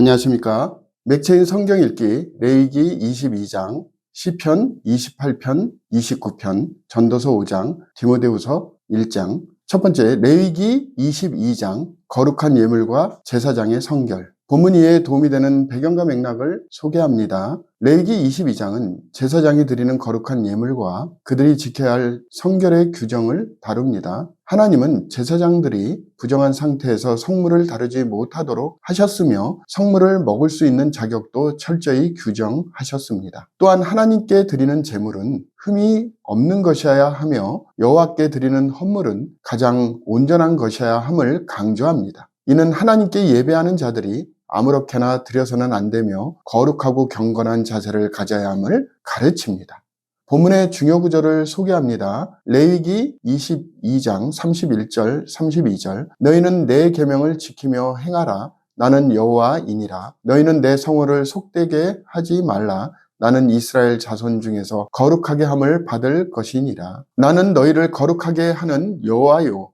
안녕하십니까. 맥체인 성경 읽기 레위기 22장, 시편 28편, 29편, 전도서 5장, 디모데후서 1장. 첫 번째, 레위기 22장 거룩한 예물과 제사장의 성결. 본문 이해에 도움이 되는 배경과 맥락을 소개합니다. 레위기 22장은 제사장이 드리는 거룩한 예물과 그들이 지켜야 할 성결의 규정을 다룹니다. 하나님은 제사장들이 부정한 상태에서 성물을 다루지 못하도록 하셨으며 성물을 먹을 수 있는 자격도 철저히 규정하셨습니다. 또한 하나님께 드리는 제물은 흠이 없는 것이어야 하며 여호와께 드리는 헌물은 가장 온전한 것이어야 함을 강조합니다. 이는 하나님께 예배하는 자들이 아무렇게나 드려서는 안 되며 거룩하고 경건한 자세를 가져야 함을 가르칩니다. 본문의 중요 구절을 소개합니다. 레위기 22장 31절 32절 너희는 내 계명을 지키며 행하라. 나는 여호와이니라. 너희는 내 성호를 속되게 하지 말라. 나는 이스라엘 자손 중에서 거룩하게 함을 받을 것이니라. 나는 너희를 거룩하게 하는 여호와요.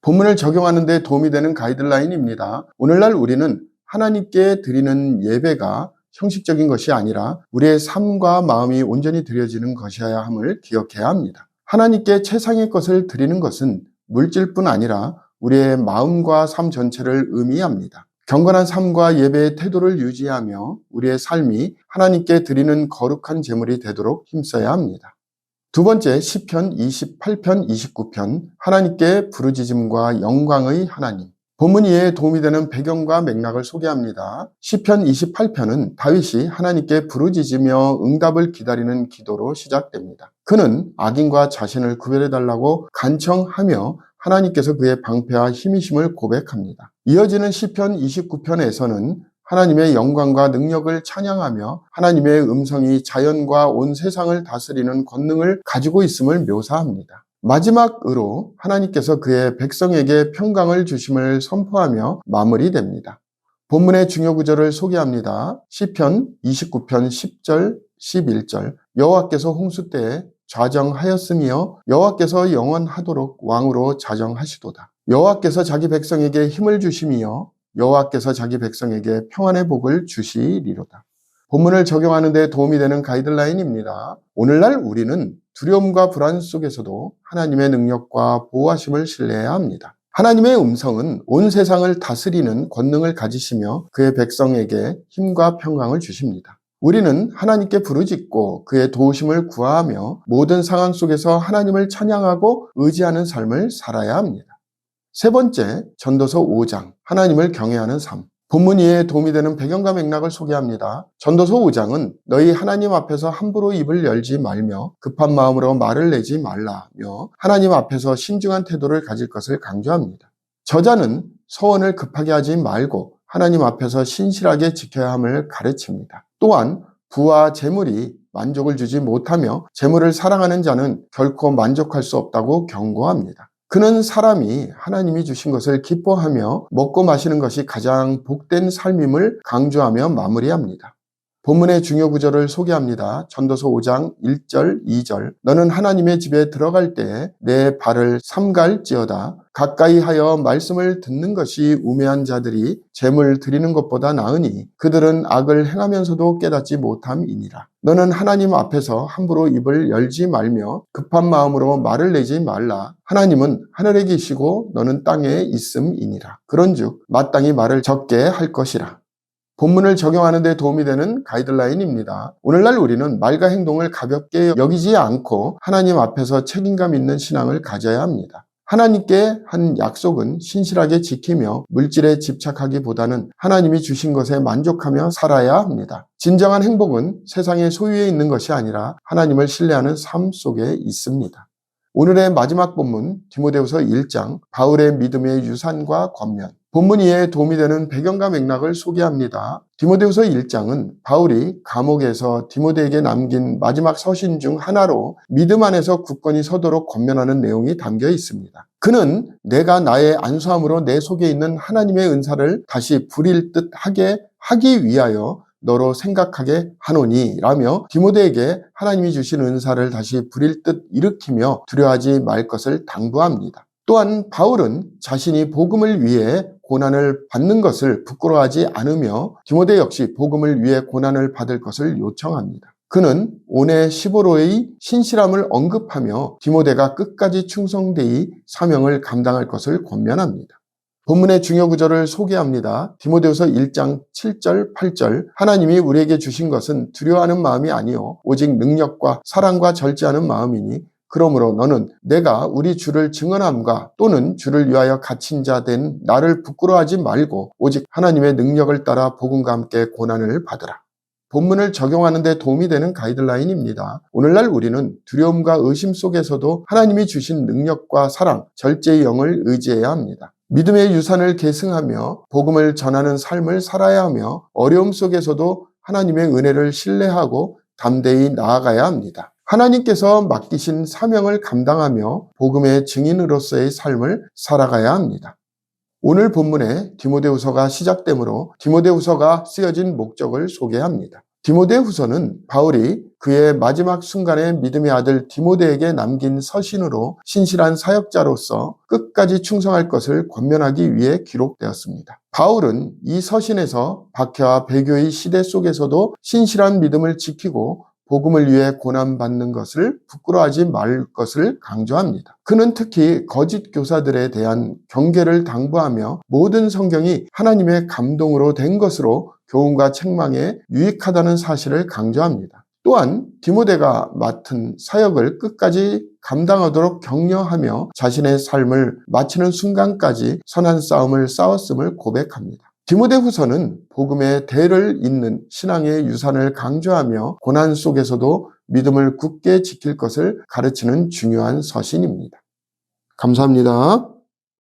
본문을 적용하는 데 도움이 되는 가이드라인입니다. 오늘날 우리는 하나님께 드리는 예배가 형식적인 것이 아니라 우리의 삶과 마음이 온전히 드려지는 것이어야 함을 기억해야 합니다. 하나님께 최상의 것을 드리는 것은 물질뿐 아니라 우리의 마음과 삶 전체를 의미합니다. 경건한 삶과 예배의 태도를 유지하며 우리의 삶이 하나님께 드리는 거룩한 제물이 되도록 힘써야 합니다. 두 번째, 시편 28편, 29편 하나님께 부르짖음과 영광의 하나님. 본문 이해에 도움이 되는 배경과 맥락을 소개합니다. 시편 28편은 다윗이 하나님께 부르짖으며 응답을 기다리는 기도로 시작됩니다. 그는 악인과 자신을 구별해달라고 간청하며 하나님께서 그의 방패와 힘이심을 고백합니다. 이어지는 시편 29편에서는 하나님의 영광과 능력을 찬양하며 하나님의 음성이 자연과 온 세상을 다스리는 권능을 가지고 있음을 묘사합니다. 마지막으로 하나님께서 그의 백성에게 평강을 주심을 선포하며 마무리됩니다. 본문의 중요 구절을 소개합니다. 시편 29편 10절 11절 여호와께서 홍수 때에 좌정하였으며 여호와께서 영원하도록 왕으로 자정하시도다. 여호와께서 자기 백성에게 힘을 주시며 여호와께서 자기 백성에게 평안의 복을 주시리로다. 본문을 적용하는 데 도움이 되는 가이드라인입니다. 오늘날 우리는 두려움과 불안 속에서도 하나님의 능력과 보호하심을 신뢰해야 합니다. 하나님의 음성은 온 세상을 다스리는 권능을 가지시며 그의 백성에게 힘과 평강을 주십니다. 우리는 하나님께 부르짖고 그의 도우심을 구하며 모든 상황 속에서 하나님을 찬양하고 의지하는 삶을 살아야 합니다. 세 번째, 전도서 5장, 하나님을 경외하는 삶. 본문 이해에 도움이 되는 배경과 맥락을 소개합니다. 전도서 5장은 너희 하나님 앞에서 함부로 입을 열지 말며 급한 마음으로 말을 내지 말라며 하나님 앞에서 신중한 태도를 가질 것을 강조합니다. 저자는 서원을 급하게 하지 말고 하나님 앞에서 신실하게 지켜야 함을 가르칩니다. 또한 부와 재물이 만족을 주지 못하며 재물을 사랑하는 자는 결코 만족할 수 없다고 경고합니다. 그는 사람이 하나님이 주신 것을 기뻐하며 먹고 마시는 것이 가장 복된 삶임을 강조하며 마무리합니다. 본문의 중요 구절을 소개합니다. 전도서 5장 1절 2절 너는 하나님의 집에 들어갈 때에 내 발을 삼갈지어다. 가까이 하여 말씀을 듣는 것이 우매한 자들이 재물 드리는 것보다 나으니 그들은 악을 행하면서도 깨닫지 못함이니라. 너는 하나님 앞에서 함부로 입을 열지 말며 급한 마음으로 말을 내지 말라. 하나님은 하늘에 계시고 너는 땅에 있음이니라. 그런즉 마땅히 말을 적게 할 것이라. 본문을 적용하는 데 도움이 되는 가이드라인입니다. 오늘날 우리는 말과 행동을 가볍게 여기지 않고 하나님 앞에서 책임감 있는 신앙을 가져야 합니다. 하나님께 한 약속은 신실하게 지키며 물질에 집착하기보다는 하나님이 주신 것에 만족하며 살아야 합니다. 진정한 행복은 세상의 소유에 있는 것이 아니라 하나님을 신뢰하는 삶 속에 있습니다. 오늘의 마지막 본문 디모데후서 1장 바울의 믿음의 유산과 권면. 본문 이해에 도움이 되는 배경과 맥락을 소개합니다. 디모데후서 1장은 바울이 감옥에서 디모데에게 남긴 마지막 서신 중 하나로 믿음 안에서 굳건히 서도록 권면하는 내용이 담겨 있습니다. 그는 내가 나의 안수함으로 내 속에 있는 하나님의 은사를 다시 부릴 듯 하기 위하여 너로 생각하게 하노니 라며 디모데에게 하나님이 주신 은사를 다시 부릴 듯 일으키며 두려워하지 말 것을 당부합니다. 또한 바울은 자신이 복음을 위해 고난을 받는 것을 부끄러워하지 않으며 디모데 역시 복음을 위해 고난을 받을 것을 요청합니다. 그는 오네시보로의 신실함을 언급하며 디모데가 끝까지 충성되이 사명을 감당할 것을 권면합니다. 본문의 중요 구절을 소개합니다. 디모데후서 1장 7절 8절 하나님이 우리에게 주신 것은 두려워하는 마음이 아니요 오직 능력과 사랑과 절제하는 마음이니 그러므로 너는 내가 우리 주를 증언함과 또는 주를 위하여 갇힌 자 된 나를 부끄러워하지 말고 오직 하나님의 능력을 따라 복음과 함께 고난을 받으라. 본문을 적용하는 데 도움이 되는 가이드라인입니다. 오늘날 우리는 두려움과 의심 속에서도 하나님이 주신 능력과 사랑, 절제의 영을 의지해야 합니다. 믿음의 유산을 계승하며 복음을 전하는 삶을 살아야 하며 어려움 속에서도 하나님의 은혜를 신뢰하고 담대히 나아가야 합니다. 하나님께서 맡기신 사명을 감당하며 복음의 증인으로서의 삶을 살아가야 합니다. 오늘 본문에 디모데후서가 시작되므로 디모데후서가 쓰여진 목적을 소개합니다. 디모데후서는 바울이 그의 마지막 순간에 믿음의 아들 디모데에게 남긴 서신으로 신실한 사역자로서 끝까지 충성할 것을 권면하기 위해 기록되었습니다. 바울은 이 서신에서 박해와 배교의 시대 속에서도 신실한 믿음을 지키고 복음을 위해 고난받는 것을 부끄러워하지 말 것을 강조합니다. 그는 특히 거짓 교사들에 대한 경계를 당부하며 모든 성경이 하나님의 감동으로 된 것으로 교훈과 책망에 유익하다는 사실을 강조합니다. 또한 디모데가 맡은 사역을 끝까지 감당하도록 격려하며 자신의 삶을 마치는 순간까지 선한 싸움을 싸웠음을 고백합니다. 디모데후서는 복음의 대를 잇는 신앙의 유산을 강조하며 고난 속에서도 믿음을 굳게 지킬 것을 가르치는 중요한 서신입니다. 감사합니다.